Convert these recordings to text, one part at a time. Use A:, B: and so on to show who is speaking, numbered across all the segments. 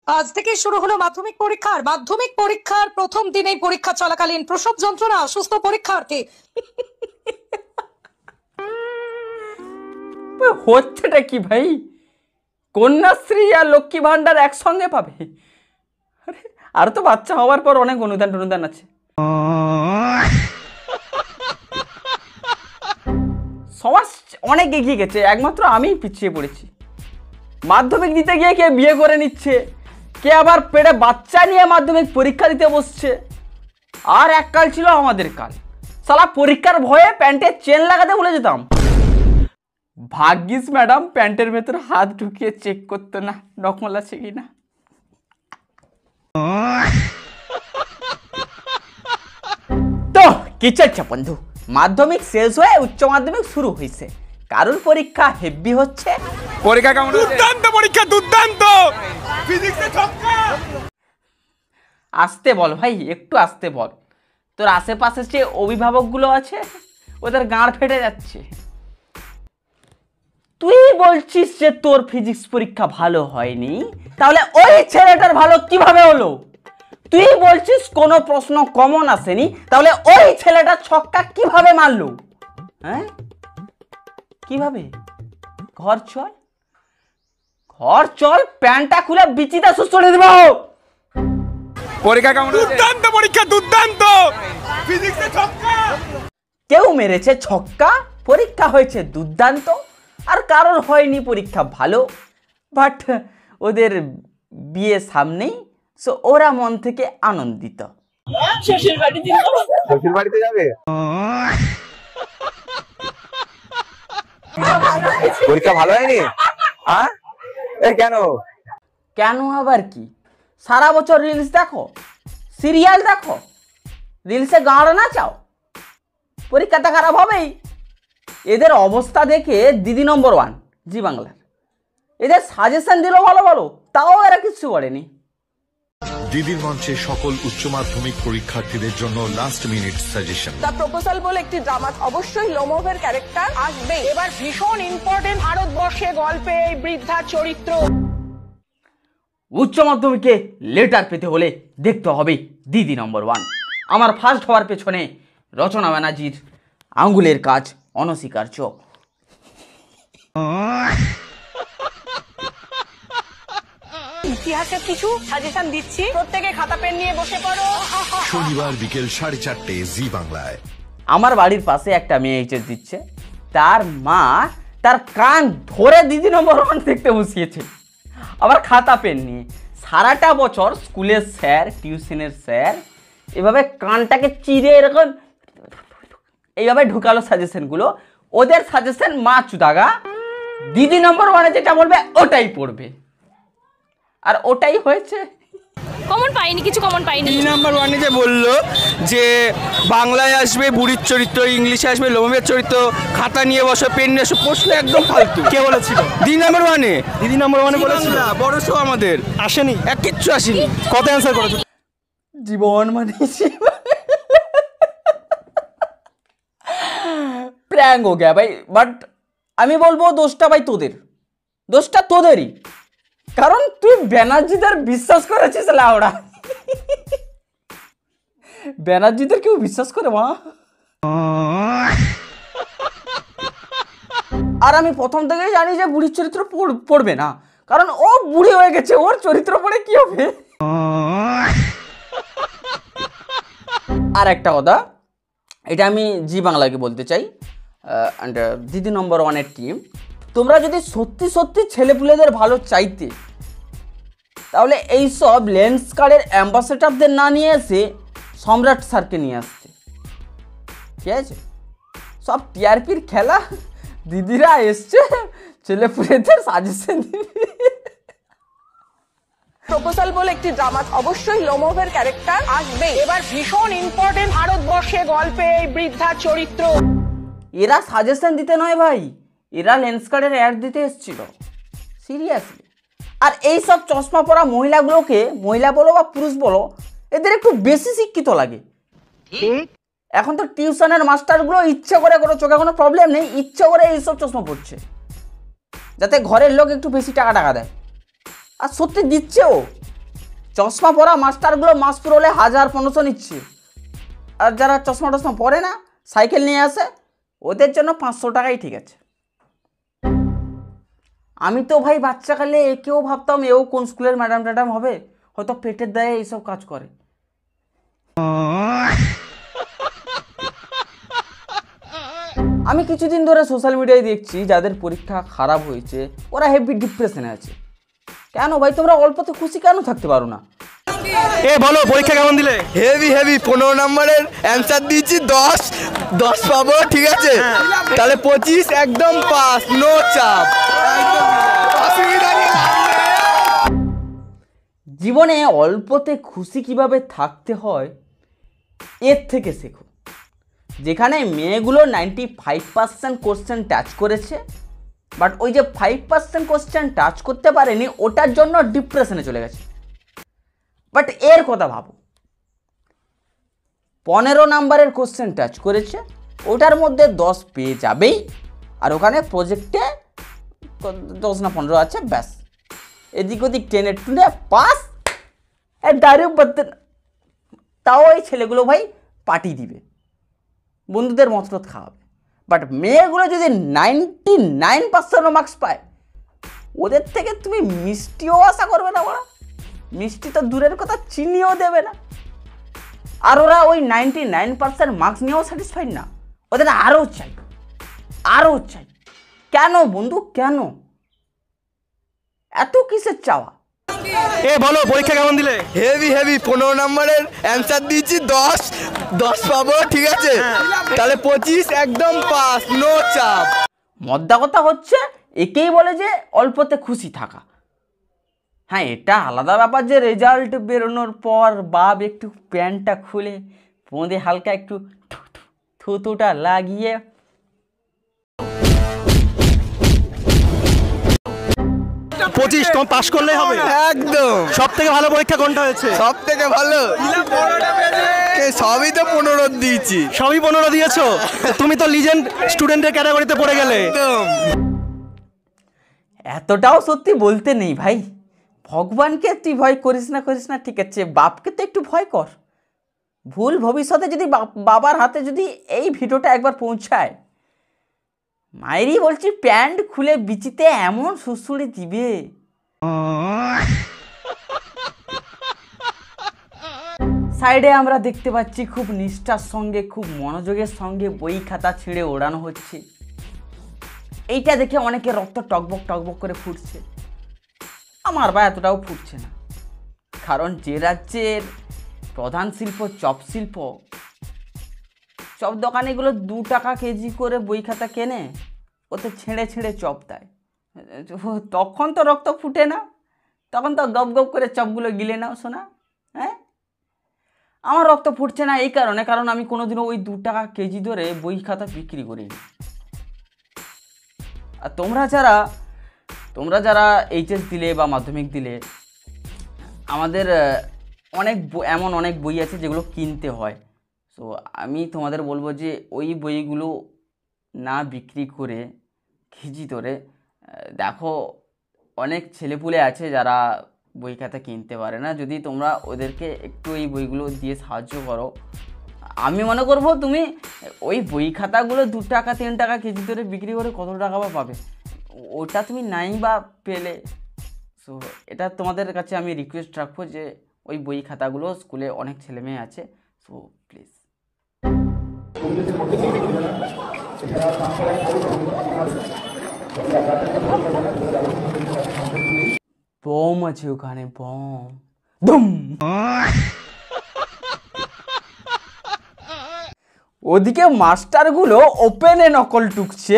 A: আজ থেকে শুরু হলো মাধ্যমিক পরীক্ষার প্রথম দিনেই পরীক্ষা চলাকালীন প্রসব যন্ত্রণা, সুস্থ পরীক্ষার্থী।
B: হচ্ছেটা কি ভাই? কন্যাশ্রী আর লক্ষ্মী ভান্ডার একসঙ্গে পাবে? আরে আর তো বাচ্চা হওয়ার পর অনেক অনুদান আছে। সমাজ অনেক এগিয়ে গেছে, একমাত্র আমিই পিছিয়ে পড়েছি। মাধ্যমিক দিতে গিয়ে কে বিয়ে করে নিচ্ছে, কে আবার পেটে বাচ্চা নিয়ে মাধ্যমিক পরীক্ষা দিতে বসছে। আর এককাল ছিল আমাদের কাল, সালা পরীক্ষার ভয়ে প্যান্টে চেন লাগাতে ভুলে যেতাম। ভাগ্যিস ম্যাডাম প্যান্টের ভেতর হাত ঢুকিয়ে চেক করতো না নকল আছে কিনা। তো কি চলছে বন্ধু? মাধ্যমিক শেষ হয়ে উচ্চ মাধ্যমিক শুরু হয়েছে, কারোর পরীক্ষা হেভি হচ্ছে।
C: পরীক্ষা কেমন হচ্ছে? দুর্দান্ত পরীক্ষা, দুর্দান্ত। ফিজিক্সে ছক্কা।
B: আসতে বল ভাই, একটু আসতে বল। তোর আশেপাশে যে অভিভাবকগুলো আছে ওদের গাঁড় ফেটে যাচ্ছে। তুই বলছিস যে তোর ফিজিক্স পরীক্ষা ভালো হয়নি, তাহলে ওই ছেলেটার ভালো কিভাবে হলো? তুই বলছিস কোনো প্রশ্ন কমন আসেনি, তাহলে ওই ছেলেটা ছক্কা কিভাবে মারলো? হ্যাঁ কিভাবে? ঘর চল, প্যান্টটা খুলে বিচিটা সুস্থরে দেব।
C: পরীক্ষা কেমন হচ্ছে? দুর্দান্ত পরীক্ষা, দুর্দান্ত। ফিজিক্সে ছক্কা।
B: কেউ মেরেছে ছক্কা, পরীক্ষা হয়েছে দুর্দান্ত। আর কারোর হয়নি পরীক্ষা ভালো, বাট ওদের বিয়ে সামনেই, সো ওরা মন থেকে আনন্দিত।
D: শ্বশুর বাড়িতে যাবে? পরীক্ষা ভালো হয়নি? হ্যাঁ
B: কেন আবার কি? সারা বছর রিলস দেখো, সিরিয়াল দেখো, রিলসে গাঁড় নাচাও, পরীক্ষাটা খারাপ হবেই। এদের অবস্থা দেখে দিদি নম্বর 1 জি বাংলার এদের সাজেশন দিল ভালো ভালো, তাও এরা কিছু করেনি।
E: দিদির মঞ্চে সকল উচ্চ মাধ্যমিক পরীক্ষার্থীদের জন্য last minute suggestion.
F: The proposal বলে একটি ড্রামা, অবশ্যই লোমোভের ক্যারেক্টার আসবে। এবার ভীষণ ইম্পর্টেন্ট ভারতবর্ষে গল্পে এই বৃদ্ধার চরিত্র।
B: উচ্চ মাধ্যমিকে লেটার পেতে হলে দেখতে হবে দিদি নম্বর 1। আমার ফার্স্ট হওয়ার পেছনে রচনা ব্যানার্জির আঙ্গুলের কাজ অনস্বীকার্য।
F: ইতিহাসের কিছু সাজেশন দিচ্ছি, প্রত্যেকে খাতা পেন নিয়ে বসে পড়ো।
E: শনিবার বিকেল 4:30 জি বাংলায়।
B: আমার বাড়ির পাশে একটা মেয়ে এইচএস দিচ্ছে, তার মা তার কান ধরে দিদি নম্বর 1 দেখতে বসিয়েছে, আবার খাতা পেন নিয়ে। সারাটা বছর স্কুলের স্যার, টিউশনের স্যার এভাবে কানটাকে চিরে এরকম এইভাবে ঢুকালো সাজেশনগুলো। ওদের সাজেশন মা চুদাগা, দিদি নম্বর 1 যেটা বলবে ওটাই পড়বে, আর ওটাই হয়েছে।
G: কমন পাইনি, কিছু কমন পাইনি।
C: 3 নাম্বার 1 যে বললো যে বাংলায় আসবে বুড়ির চরিত্র, ইংলিশে আসবে লোমের চরিত্র, খাতা নিয়ে বসো, পেন নিয়ে এসো, প্রশ্ন একদম ফালতু। কে বলেছিল? দিদি নাম্বার 1 বলেছিল। বড় শো আমাদের আসেনি, কিচ্ছু আসেনি। কত অ্যান্সার করেছো?
B: জীবন মানে প্র্যাঙ্ক হো গয়া ভাই। বাট আমি বলবো দোষটা ভাই তোদের, দোষটা তোদেরই, কারণ তুই ব্যানার্জিদের বিশ্বাস করেছিস। লাউড়া ব্যানার্জিদের কেউ বিশ্বাস করে মা? আর আমি প্রথম থেকেই জানি যে বুড়ির চরিত্র পড়বে না, কারণ ও বুড়ি হয়ে গেছে, ওর চরিত্র পড়ে কি হবে। আর একটা কথা, এটা আমি জি বাংলাকে বলতে চাই, অ্যান্ড দিদি নম্বর 1 টিম, তোমরা যদি সত্যি সত্যি ছেলেপুলেদের ভালো চাইতে, তাহলে এইসব লেন্স কার্ডের অ্যাম্বাসেডারদের না নিয়ে এসে সম্রাট স্যারকে নিয়ে আসতে, ঠিক আছে? সব টিআরপির খেলা, দিদিরা এসছে ছেলেপুলেদের সাজেশন দিবে।
F: প্রপোজাল বলে একটি ড্রামা, অবশ্যই লোমোভের ক্যারেক্টার আসবে। এবার ভীষণ ইম্পর্টেন্ট ভারতবর্ষে গল্পে এই বৃদ্ধার চরিত্র।
B: এরা সাজেশন দিতে নয় ভাই, এরা লেন্স কার্ডের অ্যাড দিতে এসেছিল, সিরিয়াসলি। আর এই সব চশমা পরা মহিলাগুলোকে, মহিলা বলো বা পুরুষ বলো, এদের একটু বেশি শিক্ষিত লাগে। এখন তো টিউশনের মাস্টারগুলো ইচ্ছে করে, কোনো চোখে কোনো প্রবলেম নেই, ইচ্ছে করে এইসব চশমা পড়ছে যাতে ঘরের লোক একটু বেশি টাকা দেয়। আর সত্যি দিচ্ছেও, চশমা পরা মাস্টারগুলো মাস পুরোলে 1000-1500 নিচ্ছে, আর যারা চশমা টশমা পরে না সাইকেল নিয়ে আসে ওদের জন্য 500 টাকাই ঠিক আছে। আমি তো ভাই বাচ্চাকালে একেও ভাবতাম এও কোন স্কুলের ম্যাডাম ট্যাডাম হবে, হয়তো পেটের দায়ে এইসব কাজ করে। আমি কিছুদিন ধরে সোশ্যাল মিডিয়ায় দেখছি যাদের পরীক্ষা খারাপ হয়েছে ওরা হেভি ডিপ্রেশনে আছে। কেন ভাই তোমরা অল্পতে খুশি কেন থাকতে পারো না?
C: এ বলো পরীক্ষা কেমন দিলে? হেভি 15 নম্বরের অ্যান্সার দিয়েছি, 10 পাবো, ঠিক আছে? তাহলে 25 একদম পাস, নো চাপ।
B: জীবনে অল্পতে খুশি কিভাবে থাকতে হয় এর থেকে শেখো। যেখানে মেয়েগুলো 95% কোশ্চেন টাচ করেছে, বাট ওই যে 5% কোশ্চেন টাচ করতে পারেনি ওটার জন্য ডিপ্রেশনে চলে গেছে। বাট এর কথা ভাবো, 15 নাম্বারের কোশ্চেন টাচ করেছে, ওটার মধ্যে 10 পেয়ে যাবেই, আর ওখানে প্রজেক্টে 10 না 15 আছে, ব্যাস এদিক ওদিক টেনে টুনে পাস। দাঁড়িয়ে বলতে তাও এই ছেলেগুলো ভাই পার্টি দিবে, বন্ধুদের মতরত খাওয়াবে। বাট মেয়েগুলো যদি 99% মার্কস পায় ওদের থেকে তুমি মিষ্টিও আশা করবে না, ওরা মিষ্টি তো দূরের কথা চিনিও দেবে না। আর ওরা ওই 99% মার্কস নিয়েও স্যাটিসফাইড না, ওদের আরও চাই, আরও চাই। কেন বন্ধু, কেন এত কিসের চাওয়া?
C: এ বলো পরীক্ষা কেমন দিলে? হেভি 15 নম্বরের অ্যান্সার দিয়েছি, 10 পাবো, ঠিক আছে? তাহলে 25 একদম পাস, নো চাপ।
B: মদ্দা কথা হচ্ছে একেই বলে যে অল্পতে খুশি থাকা। হ্যাঁ, এটা আলাদা ব্যাপার যে রেজাল্ট বেরোনোর পর বাপ একটু প্যান্টটা খুলে পোঁদে হালকা একটু থুতুটা লাগিয়ে
C: 25 তোমার পাস করলেই হবে একদম। সব থেকে ভালো পরীক্ষা কোনটা হয়েছে? সব থেকে ভালো সবই তো 15 দিয়েছি। সবই 15 দিয়েছো? তুমি তো লিজেন্ড স্টুডেন্টের ক্যাটাগরিতে পড়ে গেলে একদম।
B: এতটাও সত্যি বলতে নেই ভাই। ভগবানকে তুই ভয় করিস না ঠিক আছে, বাপকে তো একটু ভয় কর। ভুল ভবিষ্যতে যদি বাবার হাতে যদি এই ভিডিওটা একবার পৌঁছায়, মায়েরই বলছি প্যান্ট খুলে বিচিতে এমন সুড়সুড়ি দিবে। সাইডে আমরা দেখতে পাচ্ছি খুব নিষ্ঠার সঙ্গে খুব মনোযোগের সঙ্গে বই খাতা ছিঁড়ে ওড়ানো হচ্ছে। এইটা দেখে অনেকে রক্ত টকবক টকবক করে ফুটছে। আমার বা এতটাও ফুটছে না, কারণ যে রাজ্যের প্রধান শিল্প চপ শিল্প, চপ দোকানেগুলো 2 টাকা কেজি করে বই খাতা কেনে, ওতে ছেড়ে ছেড়ে চপ দেয়। তখন তো রক্ত ফুটে না, তখন তো গপ গপ করে চপগুলো গিলে নাও শোনা। হ্যাঁ, আমার রক্ত ফুটছে না এই কারণে, কারণ আমি কোনোদিনও ওই 2 টাকা কেজি ধরে বই খাতা বিক্রি করিনি। আর তোমরা যারা এইচএস দিলে বা মাধ্যমিক দিলে, আমাদের এমন অনেক বই আছে যেগুলো কিনতে হয়। সো আমি তোমাদের বলবো যে ওই বইগুলো না বিক্রি করে কেজি ধরে, দেখো অনেক ছেলেপুলে আছে যারা বই খাতা কিনতে পারে না, যদি তোমরা ওদেরকে একটু এই বইগুলো দিয়ে সাহায্য করো, আমি মনে করবো তুমি ওই বই খাতাগুলো 2 টাকা 3 টাকা কেজি ধরে বিক্রি করে কত টাকা বা পাবে, ওটা তুমি নাই বা পেলে। সো এটা তোমাদের কাছে আমি রিকোয়েস্ট রাখবো যে ওই বই খাতাগুলো, স্কুলে অনেক ছেলে মেয়ে আছে, সো প্লিজ। বম আছে ওখানে, বম ধুম। ওদিকে মাস্টারগুলো ওপেনে নকল টুকছে,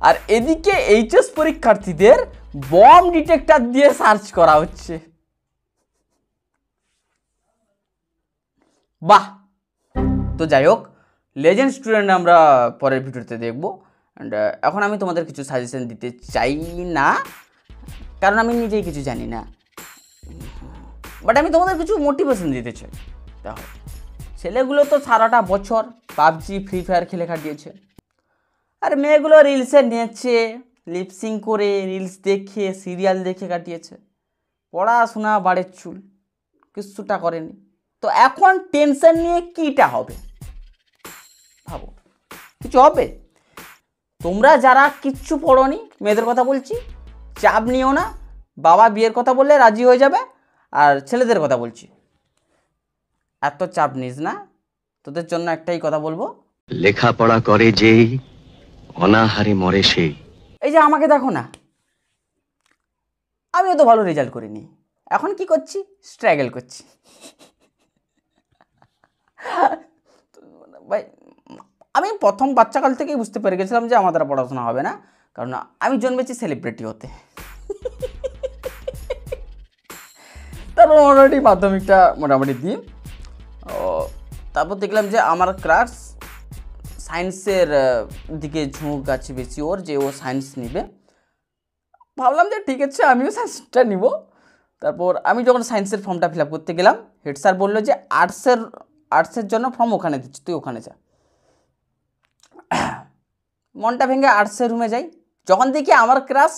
B: আর এদিকে এইচএস পরীক্ষার্থীদের বম ডিটেক্টর দিয়ে সার্চ করা হচ্ছে। বাহ! তো যাই হোক, লেজেন্ড স্টুডেন্ট আমরা পরের ভিডিওতে দেখব। অ্যান্ড এখন আমি তোমাদের কিছু সাজেশন দিতে চাই না, কারণ আমি নিজেই কিছু জানি না, বাট আমি তোমাদের কিছু মোটিভেশন দিতে চাই। দেখো, ছেলেগুলো তো সারাটা বছর পাবজি ফ্রি ফায়ার খেলে কাটিয়েছে, আর মেয়েগুলো রিলসে নেচে লিপসিং করে রিলস দেখে সিরিয়াল দেখে কাটিয়েছে। পড়াশোনা বাড়ের চুল, কিচ্ছুটা করেনি। তো এখন টেনশন নিয়ে কীটা হবে ভাবো, কিছু হবে? তোমরা যারা কিচ্ছু পড়োনি, মেয়েদের কথা বলছি, চাপ নিও না। বাবা বিয়ের কথা বললে রাজি হয়ে যাবে। আর ছেলেদের কথা বলছি, এত চাপ নিস না। তোদের জন্য একটাই কথা বলবো,
H: লেখাপড়া করে যেই অনাহারে মরে সেই।
B: এই যে আমাকে দেখো না, আমিও তো ভালো রেজাল্ট করিনি, এখন কি করছি? স্ট্রাগল করছি। ভাই আমি প্রথম বাচ্চাকাল থেকেই বুঝতে পেরে গেছিলাম যে আমার দ্বারা পড়াশোনা হবে না, কারণ আমি জন্মেছি সেলিব্রিটি হতে। তারপর মোটামুটি মাধ্যমিকটা মোটামুটি দিই। তারপর দেখলাম যে আমার ক্লাস সায়েন্সের দিকে ঝোঁক আছে বেশি ওর, যে ও সায়েন্স নিবে। ভাবলাম যে ঠিক আছে আমিও সায়েন্সটা নিব। তারপর আমি যখন সায়েন্সের ফর্মটা ফিল আপ করতে গেলাম, হেড স্যার বললো যে আর্টসের জন্য ফর্ম ওখানে দিচ্ছি, তুই ওখানে যা। মনটা ভেঙে আর্টসের রুমে যাই, যখন দেখি আমার ক্লাস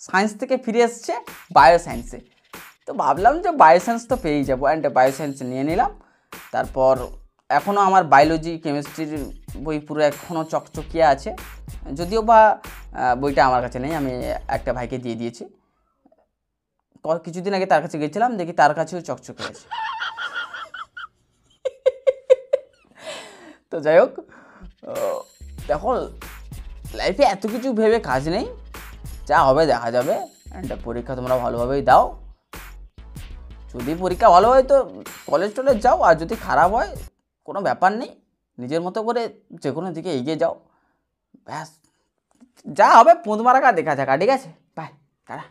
B: সায়েন্স থেকে ফিরে এসছে বায়ো সায়েন্সে। তো ভাবলাম যে বায়ো সায়েন্স তো পেয়েই যাবো, অ্যান্ড বায়ো সায়েন্স নিয়ে নিলাম। তারপর এখনও আমার বায়োলজি কেমিস্ট্রির বই পুরো এখনও চকচকিয়ে আছে, যদিও বা বইটা আমার কাছে নেই, আমি একটা ভাইকে দিয়ে দিয়েছি। কিছুদিন আগে তার কাছে গেছিলাম, দেখি তার কাছেও চকচকে আছে। তো যাই হোক, দেখো লাইফে এত কিছু ভেবে কাজ নেই, যা হবে দেখা যাবে। অ্যান্ড পরীক্ষা তোমরা ভালোভাবেই দাও। যদি পরীক্ষা ভালো হয় তো কলেজ টলেজ যাও, আর যদি খারাপ হয় কোনো ব্যাপার নেই, নিজের মতো করে যে কোনো দিকে এগিয়ে যাও। ব্যাস, যা হবে পুঁত মারা দেখা যাক। ঠিক আছে, বাই, টাটা।